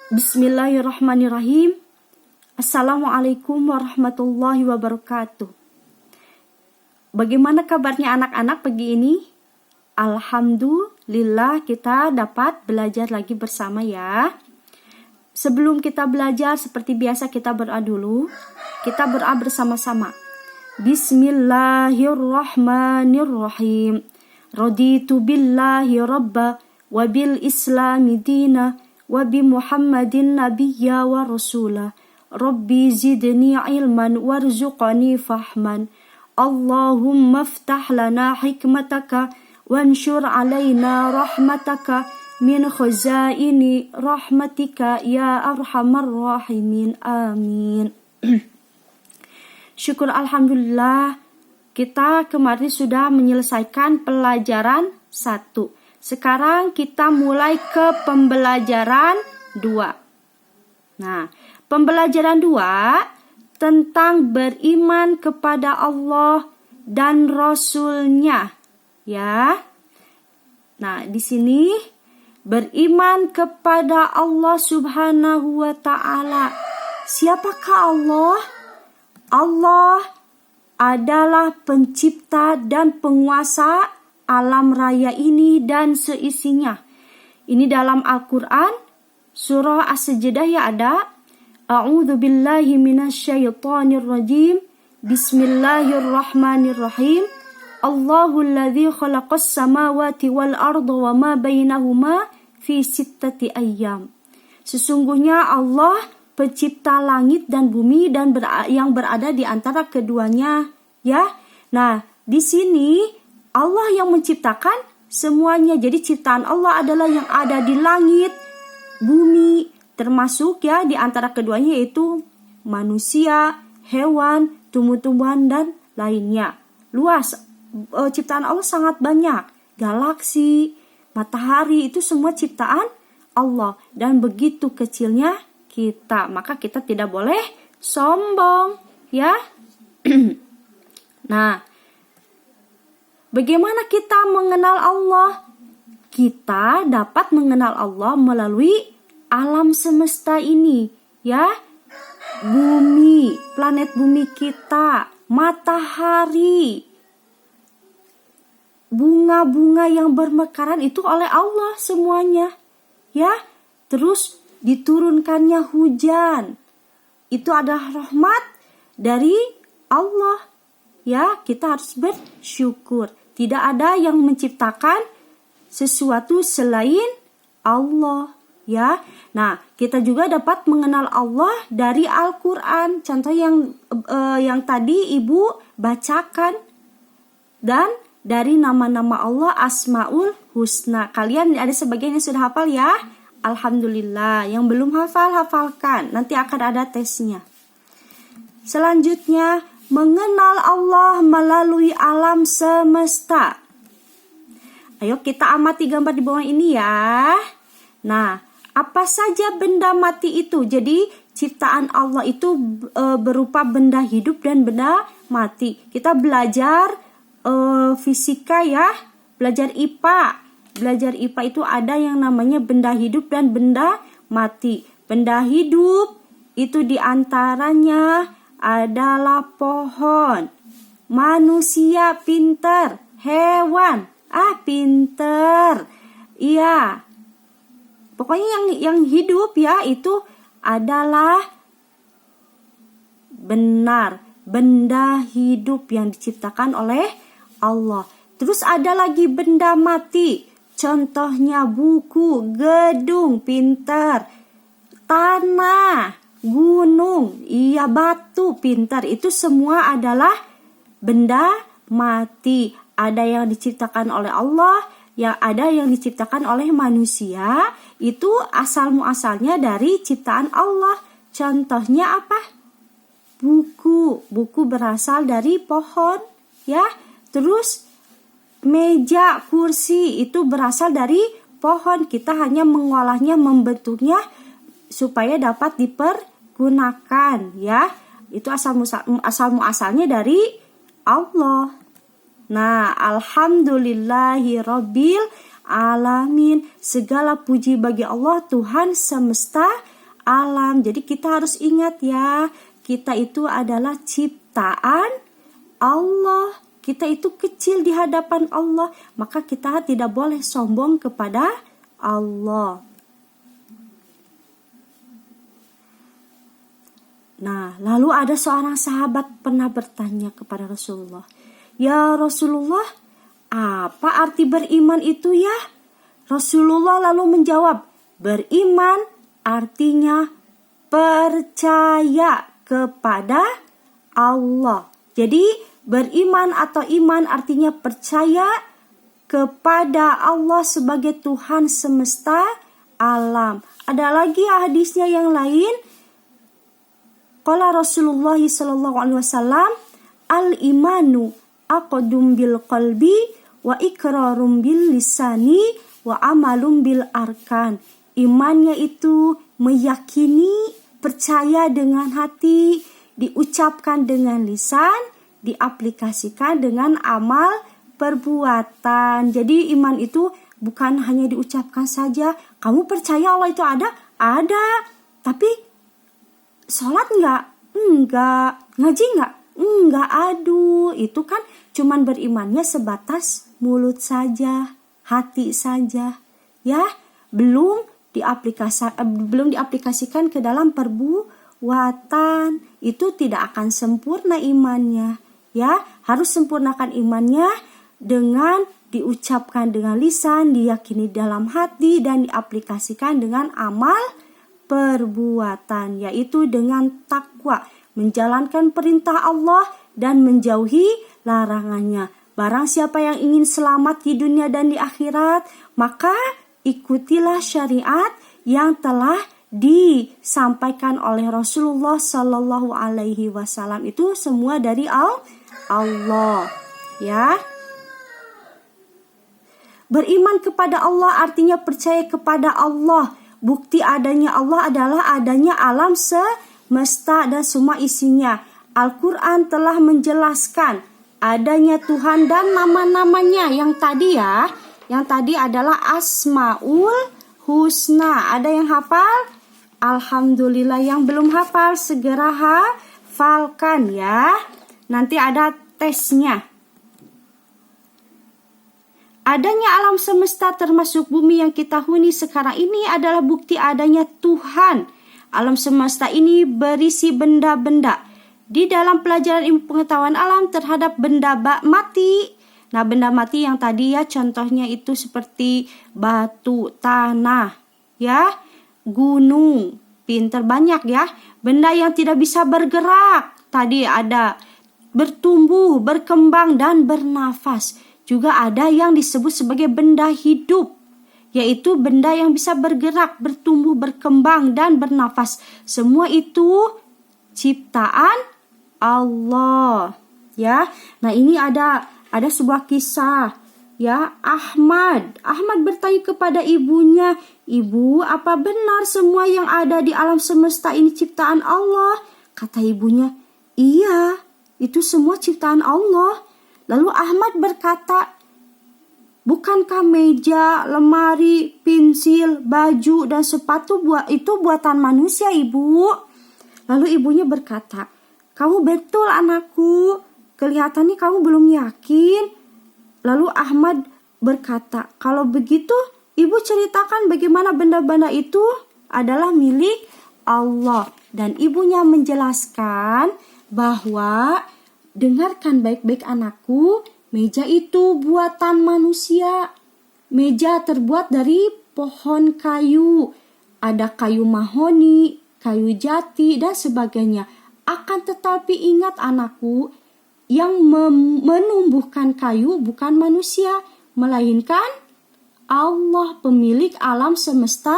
Bismillahirrahmanirrahim. Assalamualaikum warahmatullahi wabarakatuh. Bagaimana kabarnya anak-anak pagi ini? Alhamdulillah kita dapat belajar lagi bersama ya. Sebelum kita belajar seperti biasa kita berdoa dulu. Kita berdoa bersama-sama. Bismillahirrahmanirrahim. Raditu billahi rabba wa bil islami dina wa bi Muhammadin nabiyya wa rasulah. Rabbi zidni ilman warzuqni fahman. Allahumma aftah lana hikmataka wanshur alaina rahmataka min khazaini rahmatika ya arhamar rahimin. Amin. Syukur alhamdulillah kita kemarin sudah menyelesaikan pelajaran 1. Sekarang kita mulai ke pembelajaran 2. Nah, pembelajaran 2 tentang beriman kepada Allah dan Rasul-Nya, ya. Nah, di sini beriman kepada Allah Subhanahu wa taala. Siapakah Allah? Allah adalah pencipta dan penguasa alam raya ini dan seisinya. Ini dalam Al-Quran surah As-Sajdah ya ada. A'udzu billahi minasyaitonir rajim. Bismillahirrahmanirrahim. Allahul ladzi khalaqas samawati wal arda wa ma bainahuma fi sittati ayyam. Sesungguhnya Allah pencipta langit dan bumi dan yang berada di antara keduanya, ya. Nah, di sini Allah yang menciptakan semuanya. Jadi ciptaan Allah adalah yang ada di langit, bumi, termasuk ya di antara keduanya yaitu manusia, hewan, tumbuh-tumbuhan dan lainnya. Luas, ciptaan Allah sangat banyak. Galaksi, matahari itu semua ciptaan Allah. Dan begitu kecilnya kita, maka kita tidak boleh sombong, ya. Nah, bagaimana kita mengenal Allah? Kita dapat mengenal Allah melalui alam semesta ini, ya. Bumi, planet bumi kita, matahari, bunga-bunga yang bermekaran itu oleh Allah semuanya, ya. Terus diturunkannya hujan. Itu adalah rahmat dari Allah. Ya, kita harus bersyukur. Tidak ada yang menciptakan sesuatu selain Allah, ya. Nah, kita juga dapat mengenal Allah dari Al-Qur'an. Contoh yang tadi Ibu bacakan. Dan dari nama-nama Allah Asmaul Husna. Kalian ada sebagian yang sudah hafal ya? Alhamdulillah. Yang belum hafal, hafalkan. Nanti akan ada tesnya. Selanjutnya, mengenal Allah melalui alam semesta. Ayo kita amati gambar di bawah ini ya. Nah, apa saja benda mati itu? Jadi ciptaan Allah itu berupa benda hidup dan benda mati. Kita belajar fisika ya, belajar IPA. Belajar IPA itu ada yang namanya benda hidup dan benda mati. Benda hidup itu diantaranya adalah pohon, manusia pintar, hewan, pintar, iya. Pokoknya yang hidup ya itu adalah benar, benda hidup yang diciptakan oleh Allah. Terus ada lagi benda mati, contohnya buku, gedung, pintar, tanah, gunung, iya batu, pintar. Itu semua adalah benda mati. Ada yang diciptakan oleh Allah, yang ada yang diciptakan oleh manusia. Itu asal-muasalnya dari ciptaan Allah. Contohnya apa? Buku. Buku berasal dari pohon, ya. Terus meja, kursi itu berasal dari pohon. Kita hanya mengolahnya, membentuknya supaya dapat dipergunakan, ya. Itu asal-muasalnya dari Allah. Nah, alhamdulillahirabbil alamin. Segala puji bagi Allah Tuhan semesta alam. Jadi kita harus ingat ya, kita itu adalah ciptaan Allah. Kita itu kecil di hadapan Allah, maka kita tidak boleh sombong kepada Allah. Nah, lalu ada seorang sahabat pernah bertanya kepada Rasulullah, "Ya Rasulullah, apa arti beriman itu ya?" Rasulullah lalu menjawab, "Beriman artinya percaya kepada Allah." Jadi beriman atau iman artinya percaya kepada Allah sebagai Tuhan semesta alam. Ada lagi hadisnya yang lain. Qala Rasulullah sallallahu alaihi wasallam, "Al-imanu aqdum bil qalbi wa iqrarum bil lisani wa amalum bil arkan." Imannya itu meyakini, percaya dengan hati, diucapkan dengan lisan, diaplikasikan dengan amal perbuatan. Jadi iman itu bukan hanya diucapkan saja. Kamu percaya Allah itu ada? Ada. Tapi sholat enggak? Enggak. Ngaji enggak? Enggak. Aduh, itu kan cuman berimannya sebatas mulut saja, hati saja. Ya, belum diaplikasikan ke dalam perbuatan. Itu tidak akan sempurna imannya. Ya, harus sempurnakan imannya dengan diucapkan dengan lisan, diyakini dalam hati, dan diaplikasikan dengan amal perbuatan, yaitu dengan takwa, menjalankan perintah Allah dan menjauhi larangannya. Barang siapa yang ingin selamat di dunia dan di akhirat, maka ikutilah syariat yang telah disampaikan oleh Rasulullah Sallallahu Alaihi Wasallam. Itu semua dari Allah, ya. Beriman kepada Allah artinya percaya kepada Allah. Bukti adanya Allah adalah adanya alam semesta dan semua isinya. Al-Quran telah menjelaskan adanya Tuhan dan nama-namanya. Yang tadi adalah Asmaul Husna. Ada yang hafal? Alhamdulillah. Yang belum hafal segera hafalkan ya. Nanti ada tesnya. Adanya alam semesta termasuk bumi yang kita huni sekarang ini adalah bukti adanya Tuhan. Alam semesta ini berisi benda-benda. Di dalam pelajaran ilmu pengetahuan alam terhadap benda mati. Nah, benda mati yang tadi ya contohnya itu seperti batu, tanah, ya, gunung, pinter banyak ya. Benda yang tidak bisa bergerak. Tadi ada bertumbuh, berkembang, dan bernafas. Juga ada yang disebut sebagai benda hidup, yaitu benda yang bisa bergerak, bertumbuh, berkembang, dan bernafas. Semua itu ciptaan Allah, ya. Nah, ini ada sebuah kisah, ya. Ahmad bertanya kepada ibunya, "Ibu, apa benar semua yang ada di alam semesta ini ciptaan Allah?" Kata ibunya, "Iya, itu semua ciptaan Allah." Lalu Ahmad berkata, "Bukankah meja, lemari, pensil, baju, dan sepatu itu buatan manusia, Ibu?" Lalu ibunya berkata, "Kamu betul anakku, kelihatannya kamu belum yakin." Lalu Ahmad berkata, "Kalau begitu, Ibu ceritakan bagaimana benda-benda itu adalah milik Allah." Dan ibunya menjelaskan bahwa, "Dengarkan baik-baik anakku, meja itu buatan manusia. Meja terbuat dari pohon kayu. Ada kayu mahoni, kayu jati, dan sebagainya. Akan tetapi ingat anakku, yang menumbuhkan kayu bukan manusia, melainkan Allah, pemilik alam semesta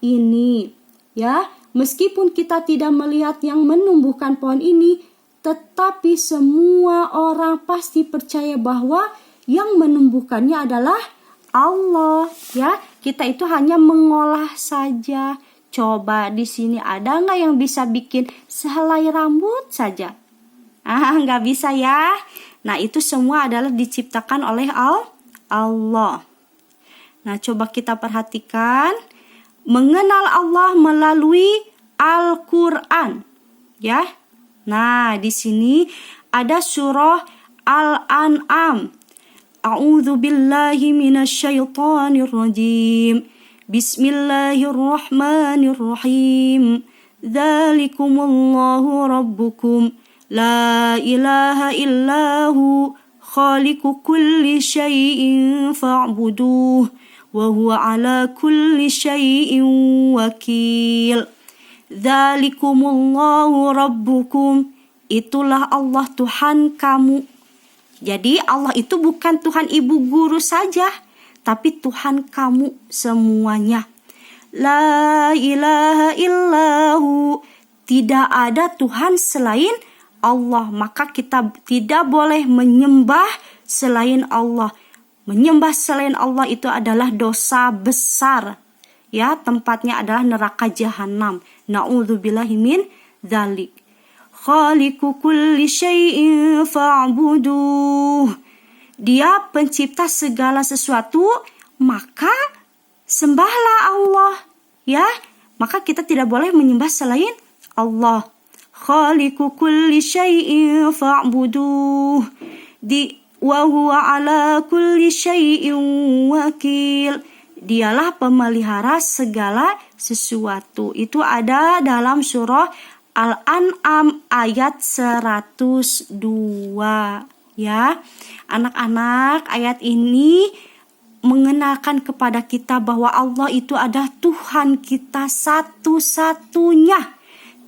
ini." Ya, meskipun kita tidak melihat yang menumbuhkan pohon ini, tetapi semua orang pasti percaya bahwa yang menumbuhkannya adalah Allah, ya. Kita itu hanya mengolah saja. Coba di sini ada nggak yang bisa bikin sehelai rambut saja? Nggak bisa ya. Nah, itu semua adalah diciptakan oleh Allah. Nah, coba kita perhatikan. Mengenal Allah melalui Al-Qur'an, ya. Nah, di sini ada surah Al-An'am. A'udzu billahi minasyaitonir rajim. Bismillahirrahmanirrahim. Dzalikumullahu rabbukum la ilaha illahu khaliqu kulli syai'in fa'buduh wa huwa ala kulli syai'in wakil. Dzalikumullahu rabbukum, itulah Allah Tuhan kamu. Jadi Allah itu bukan Tuhan ibu guru saja, tapi Tuhan kamu semuanya. La ilaha illahu, tidak ada Tuhan selain Allah. Maka kita tidak boleh menyembah selain Allah. Menyembah selain Allah itu adalah dosa besar. Ya, tempatnya adalah neraka jahanam. Na'udzubillahi min dzalik. Khaliqu kulli syai'in fa'buduh. Dia pencipta segala sesuatu, maka sembahlah Allah. Ya, maka kita tidak boleh menyembah selain Allah. Khaliqu kulli syai'in fa'buduh. Wa huwa ala kulli syai'in wakil. Dialah pemelihara segala sesuatu. Itu ada dalam surah Al-An'am ayat 102. Ya, anak-anak, ayat ini mengenalkan kepada kita bahwa Allah itu adalah Tuhan kita satu-satunya.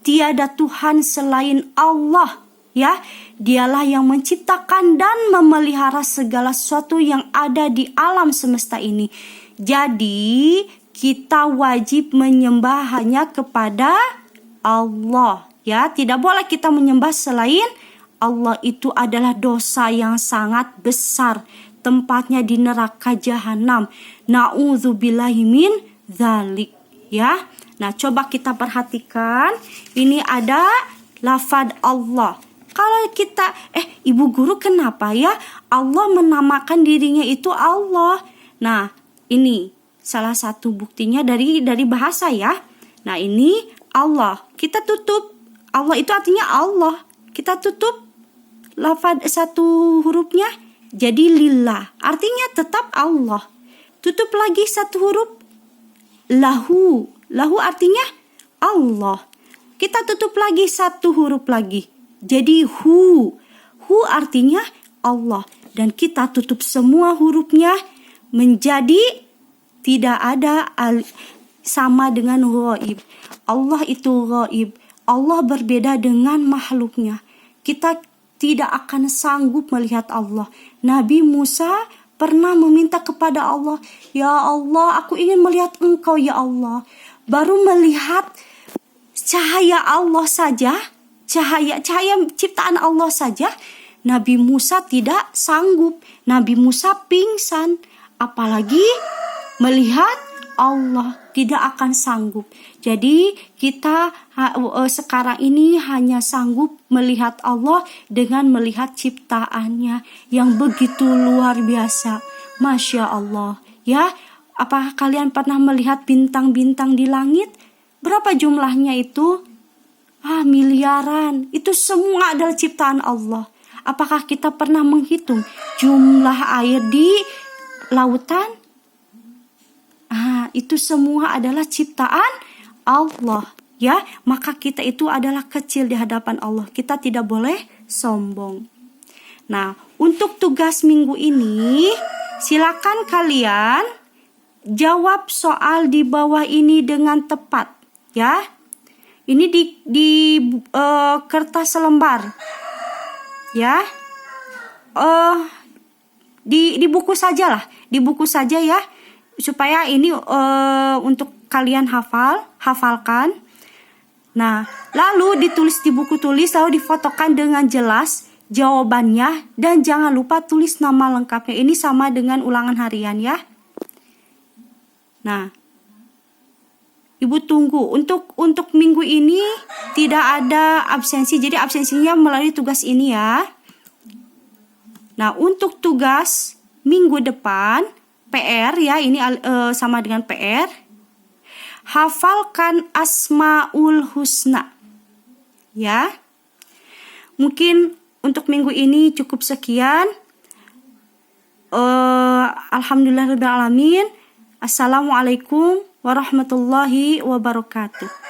Tiada Tuhan selain Allah. Ya, dialah yang menciptakan dan memelihara segala sesuatu yang ada di alam semesta ini. Jadi, kita wajib menyembah hanya kepada Allah. Ya, tidak boleh kita menyembah selain Allah. Itu adalah dosa yang sangat besar. Tempatnya di neraka jahanam. Na'udzubillahi min dzalik. Ya. Nah, coba kita perhatikan. Ini ada lafaz Allah. Kalau kita, Ibu Guru, kenapa ya Allah menamakan dirinya itu Allah? Nah, ini salah satu buktinya dari bahasa ya. Nah, ini Allah. Kita tutup. Allah itu artinya Allah. Kita tutup lafaz satu hurufnya jadi lillah. Artinya tetap Allah. Tutup lagi satu huruf. Lahu. Lahu artinya Allah. Kita tutup lagi satu huruf lagi. Jadi hu. Hu artinya Allah. Dan kita tutup semua hurufnya menjadi tidak ada sama dengan ghaib. Allah itu ghaib. Allah berbeda dengan makhluknya. Kita tidak akan sanggup melihat Allah. Nabi Musa pernah meminta kepada Allah, "Ya Allah, aku ingin melihat Engkau ya Allah." Baru melihat cahaya Allah saja, cahaya ciptaan Allah saja, Nabi Musa tidak sanggup. Nabi Musa pingsan, apalagi melihat Allah, tidak akan sanggup. Jadi kita sekarang ini hanya sanggup melihat Allah dengan melihat ciptaannya yang begitu luar biasa. Masya Allah. Ya, apakah kalian pernah melihat bintang-bintang di langit? Berapa jumlahnya itu? Miliaran. Itu semua adalah ciptaan Allah. Apakah kita pernah menghitung jumlah air di lautan? Itu semua adalah ciptaan Allah. Ya, maka kita itu adalah kecil di hadapan Allah. Kita tidak boleh sombong. Nah, untuk tugas minggu ini, silakan kalian jawab soal di bawah ini dengan tepat. Ya, ini di kertas selembar. Ya, di buku saja lah, di buku saja ya, supaya ini untuk kalian hafalkan. Nah, lalu ditulis di buku tulis, lalu difotokan dengan jelas jawabannya, dan jangan lupa tulis nama lengkapnya. Ini sama dengan ulangan harian ya. Nah, Ibu tunggu untuk minggu ini tidak ada absensi, jadi absensinya melalui tugas ini ya. Nah, untuk tugas minggu depan PR ya, ini sama dengan PR. hafalkan Asmaul Husna. Ya. Mungkin untuk minggu ini cukup sekian. Alhamdulillahirabbil alamin. Assalamualaikum warahmatullahi wabarakatuh.